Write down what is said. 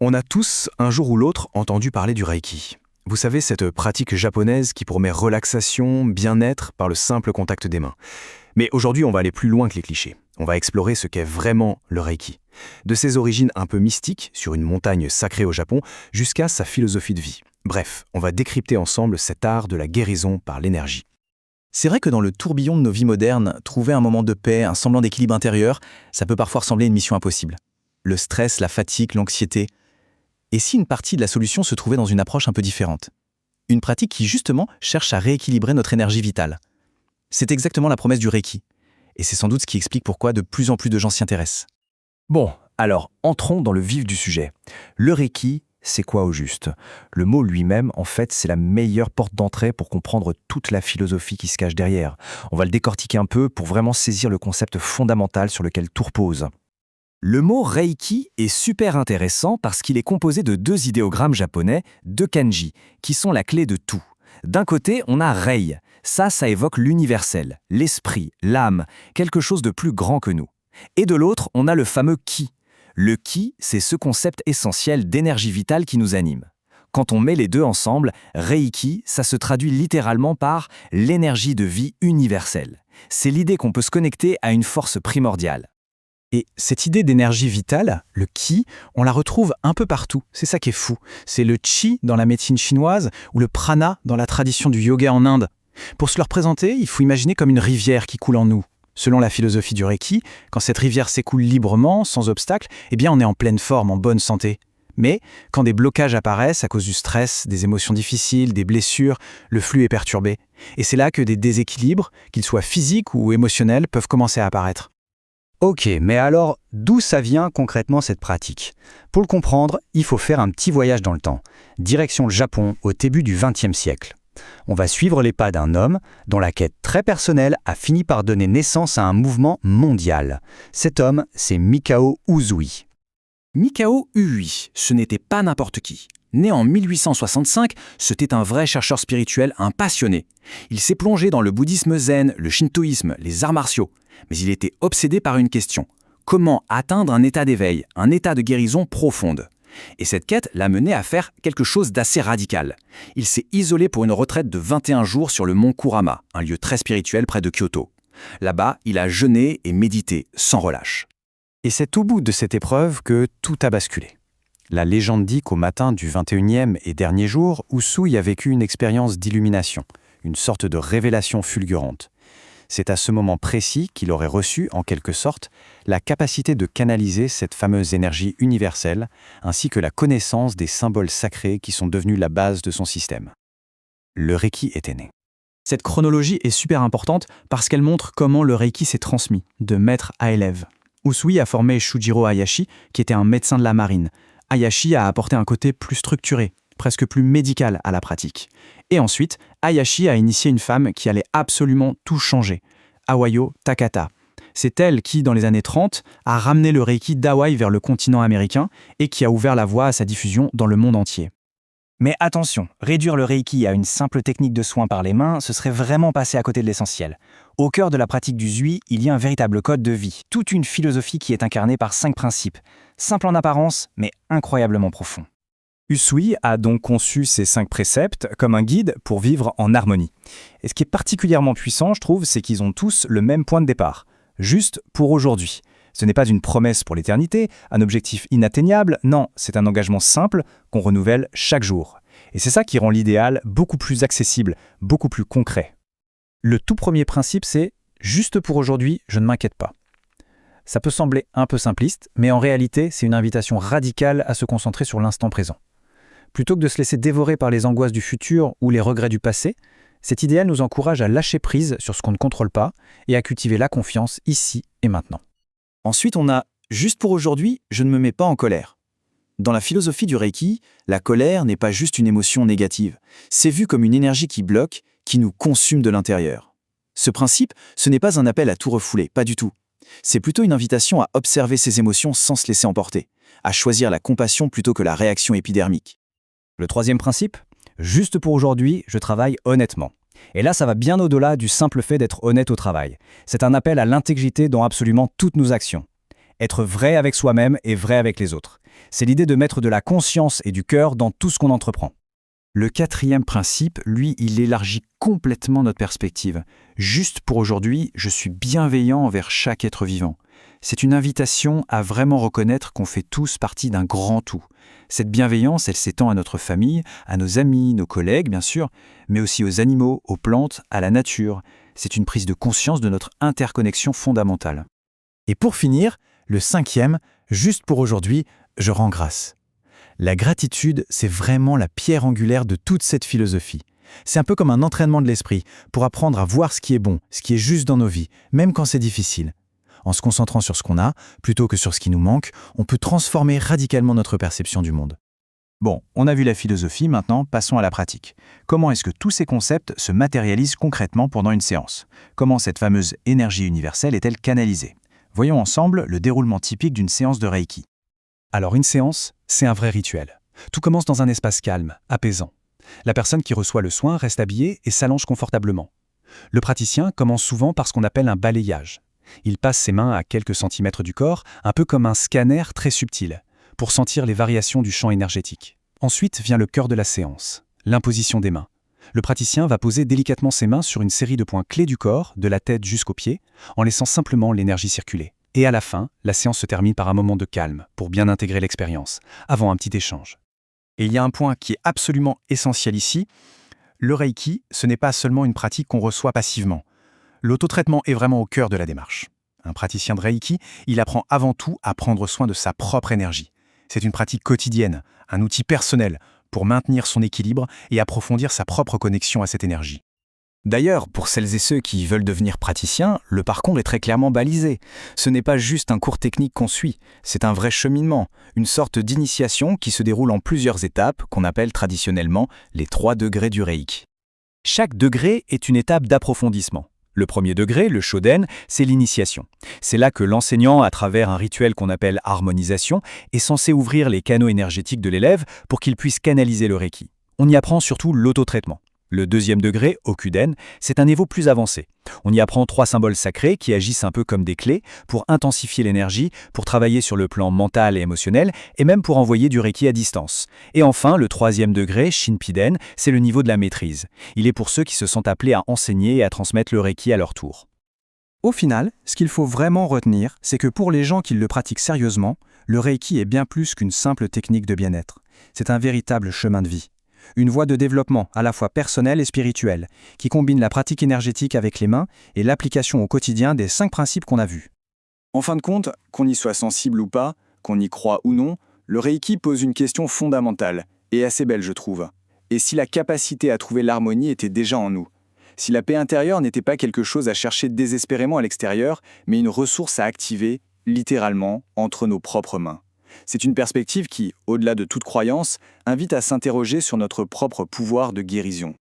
On a tous, un jour ou l'autre, entendu parler du Reiki. Vous savez, cette pratique japonaise qui promet relaxation, bien-être par le simple contact des mains. Mais aujourd'hui, on va aller plus loin que les clichés. On va explorer ce qu'est vraiment le Reiki. De ses origines un peu mystiques, sur une montagne sacrée au Japon, jusqu'à sa philosophie de vie. Bref, on va décrypter ensemble cet art de la guérison par l'énergie. C'est vrai que dans le tourbillon de nos vies modernes, trouver un moment de paix, un semblant d'équilibre intérieur, ça peut parfois ressembler à une mission impossible. Le stress, la fatigue, l'anxiété. Et si une partie de la solution se trouvait dans une approche un peu différente? Une pratique qui, justement, cherche à rééquilibrer notre énergie vitale. C'est exactement la promesse du Reiki. Et c'est sans doute ce qui explique pourquoi de plus en plus de gens s'y intéressent. Bon, alors entrons dans le vif du sujet. Le Reiki, c'est quoi au juste? Le mot lui-même, en fait, c'est la meilleure porte d'entrée pour comprendre toute la philosophie qui se cache derrière. On va le décortiquer un peu pour vraiment saisir le concept fondamental sur lequel tout repose. Le mot Reiki est super intéressant parce qu'il est composé de deux idéogrammes japonais, deux kanji, qui sont la clé de tout. D'un côté, on a Rei. Ça évoque l'universel, l'esprit, l'âme, quelque chose de plus grand que nous. Et de l'autre, on a le fameux Ki. Le Ki, c'est ce concept essentiel d'énergie vitale qui nous anime. Quand on met les deux ensemble, Reiki, ça se traduit littéralement par l'énergie de vie universelle. C'est l'idée qu'on peut se connecter à une force primordiale. Et cette idée d'énergie vitale, le Qi, on la retrouve un peu partout. C'est ça qui est fou. C'est le Qi dans la médecine chinoise ou le Prana dans la tradition du yoga en Inde. Pour se le représenter, il faut imaginer comme une rivière qui coule en nous. Selon la philosophie du Reiki, quand cette rivière s'écoule librement, sans obstacle, eh bien on est en pleine forme, en bonne santé. Mais quand des blocages apparaissent à cause du stress, des émotions difficiles, des blessures, le flux est perturbé. Et c'est là que des déséquilibres, qu'ils soient physiques ou émotionnels, peuvent commencer à apparaître. Ok, mais alors, d'où ça vient concrètement cette pratique? Pour le comprendre, il faut faire un petit voyage dans le temps. Direction le Japon au début du XXe siècle. On va suivre les pas d'un homme dont la quête très personnelle a fini par donner naissance à un mouvement mondial. Cet homme, c'est Mikao Usui. Mikao Usui, ce n'était pas n'importe qui. Né en 1865, c'était un vrai chercheur spirituel, un passionné. Il s'est plongé dans le bouddhisme zen, le shintoïsme, les arts martiaux. Mais il était obsédé par une question. Comment atteindre un état d'éveil, un état de guérison profonde? Et cette quête l'a mené à faire quelque chose d'assez radical. Il s'est isolé pour une retraite de 21 jours sur le mont Kurama, un lieu très spirituel près de Kyoto. Là-bas, il a jeûné et médité sans relâche. Et c'est au bout de cette épreuve que tout a basculé. La légende dit qu'au matin du 21e et dernier jour, Usui a vécu une expérience d'illumination, une sorte de révélation fulgurante. C'est à ce moment précis qu'il aurait reçu, en quelque sorte, la capacité de canaliser cette fameuse énergie universelle, ainsi que la connaissance des symboles sacrés qui sont devenus la base de son système. Le Reiki était né. Cette chronologie est super importante parce qu'elle montre comment le Reiki s'est transmis, de maître à élève. Usui a formé Shujiro Hayashi, qui était un médecin de la marine. Hayashi a apporté un côté plus structuré, presque plus médical à la pratique. Et ensuite, Hayashi a initié une femme qui allait absolument tout changer, Awayo Takata. C'est elle qui, dans les années 30, a ramené le Reiki d'Hawaï vers le continent américain et qui a ouvert la voie à sa diffusion dans le monde entier. Mais attention, réduire le Reiki à une simple technique de soin par les mains, ce serait vraiment passer à côté de l'essentiel. Au cœur de la pratique du Zui, il y a un véritable code de vie, toute une philosophie qui est incarnée par 5 principes, simples en apparence, mais incroyablement profonds. Usui a donc conçu ces 5 préceptes comme un guide pour vivre en harmonie. Et ce qui est particulièrement puissant, je trouve, c'est qu'ils ont tous le même point de départ, juste pour aujourd'hui. Ce n'est pas une promesse pour l'éternité, un objectif inatteignable, non, c'est un engagement simple qu'on renouvelle chaque jour. Et c'est ça qui rend l'idéal beaucoup plus accessible, beaucoup plus concret. Le tout premier principe, c'est « juste pour aujourd'hui, je ne m'inquiète pas ». Ça peut sembler un peu simpliste, mais en réalité, c'est une invitation radicale à se concentrer sur l'instant présent. Plutôt que de se laisser dévorer par les angoisses du futur ou les regrets du passé, cet idéal nous encourage à lâcher prise sur ce qu'on ne contrôle pas et à cultiver la confiance ici et maintenant. Ensuite, on a « juste pour aujourd'hui, je ne me mets pas en colère ». Dans la philosophie du Reiki, la colère n'est pas juste une émotion négative. C'est vu comme une énergie qui bloque, qui nous consume de l'intérieur. Ce principe, ce n'est pas un appel à tout refouler, pas du tout. C'est plutôt une invitation à observer ses émotions sans se laisser emporter, à choisir la compassion plutôt que la réaction épidermique. Le troisième principe, juste pour aujourd'hui, je travaille honnêtement. Et là, ça va bien au-delà du simple fait d'être honnête au travail. C'est un appel à l'intégrité dans absolument toutes nos actions. Être vrai avec soi-même et vrai avec les autres. C'est l'idée de mettre de la conscience et du cœur dans tout ce qu'on entreprend. Le quatrième principe, lui, il élargit complètement notre perspective. Juste pour aujourd'hui, je suis bienveillant envers chaque être vivant. C'est une invitation à vraiment reconnaître qu'on fait tous partie d'un grand tout. Cette bienveillance, elle s'étend à notre famille, à nos amis, nos collègues, bien sûr, mais aussi aux animaux, aux plantes, à la nature. C'est une prise de conscience de notre interconnexion fondamentale. Et pour finir, le cinquième, juste pour aujourd'hui, je rends grâce. La gratitude, c'est vraiment la pierre angulaire de toute cette philosophie. C'est un peu comme un entraînement de l'esprit pour apprendre à voir ce qui est bon, ce qui est juste dans nos vies, même quand c'est difficile. En se concentrant sur ce qu'on a, plutôt que sur ce qui nous manque, on peut transformer radicalement notre perception du monde. Bon, on a vu la philosophie, maintenant passons à la pratique. Comment est-ce que tous ces concepts se matérialisent concrètement pendant une séance? Comment cette fameuse énergie universelle est-elle canalisée? Voyons ensemble le déroulement typique d'une séance de Reiki. Alors une séance, c'est un vrai rituel. Tout commence dans un espace calme, apaisant. La personne qui reçoit le soin reste habillée et s'allonge confortablement. Le praticien commence souvent par ce qu'on appelle un balayage. Il passe ses mains à quelques centimètres du corps, un peu comme un scanner très subtil, pour sentir les variations du champ énergétique. Ensuite vient le cœur de la séance, l'imposition des mains. Le praticien va poser délicatement ses mains sur une série de points clés du corps, de la tête jusqu'aux pieds, en laissant simplement l'énergie circuler. Et à la fin, la séance se termine par un moment de calme, pour bien intégrer l'expérience, avant un petit échange. Et il y a un point qui est absolument essentiel ici. Le Reiki, ce n'est pas seulement une pratique qu'on reçoit passivement. L'autotraitement est vraiment au cœur de la démarche. Un praticien de Reiki, il apprend avant tout à prendre soin de sa propre énergie. C'est une pratique quotidienne, un outil personnel pour maintenir son équilibre et approfondir sa propre connexion à cette énergie. D'ailleurs, pour celles et ceux qui veulent devenir praticiens, le parcours est très clairement balisé. Ce n'est pas juste un cours technique qu'on suit, c'est un vrai cheminement, une sorte d'initiation qui se déroule en plusieurs étapes qu'on appelle traditionnellement les 3 degrés du Reiki. Chaque degré est une étape d'approfondissement. Le premier degré, le Shoden, c'est l'initiation. C'est là que l'enseignant, à travers un rituel qu'on appelle harmonisation, est censé ouvrir les canaux énergétiques de l'élève pour qu'il puisse canaliser le Reiki. On y apprend surtout l'autotraitement. Le deuxième degré, Okuden, c'est un niveau plus avancé. On y apprend 3 symboles sacrés qui agissent un peu comme des clés pour intensifier l'énergie, pour travailler sur le plan mental et émotionnel, et même pour envoyer du Reiki à distance. Et enfin, le troisième degré, Shinpiden, c'est le niveau de la maîtrise. Il est pour ceux qui se sentent appelés à enseigner et à transmettre le Reiki à leur tour. Au final, ce qu'il faut vraiment retenir, c'est que pour les gens qui le pratiquent sérieusement, le Reiki est bien plus qu'une simple technique de bien-être. C'est un véritable chemin de vie. Une voie de développement à la fois personnelle et spirituelle, qui combine la pratique énergétique avec les mains et l'application au quotidien des 5 principes qu'on a vus. En fin de compte, qu'on y soit sensible ou pas, qu'on y croit ou non, le Reiki pose une question fondamentale, et assez belle je trouve. Et si la capacité à trouver l'harmonie était déjà en nous? Si la paix intérieure n'était pas quelque chose à chercher désespérément à l'extérieur, mais une ressource à activer, littéralement, entre nos propres mains? C'est une perspective qui, au-delà de toute croyance, invite à s'interroger sur notre propre pouvoir de guérison.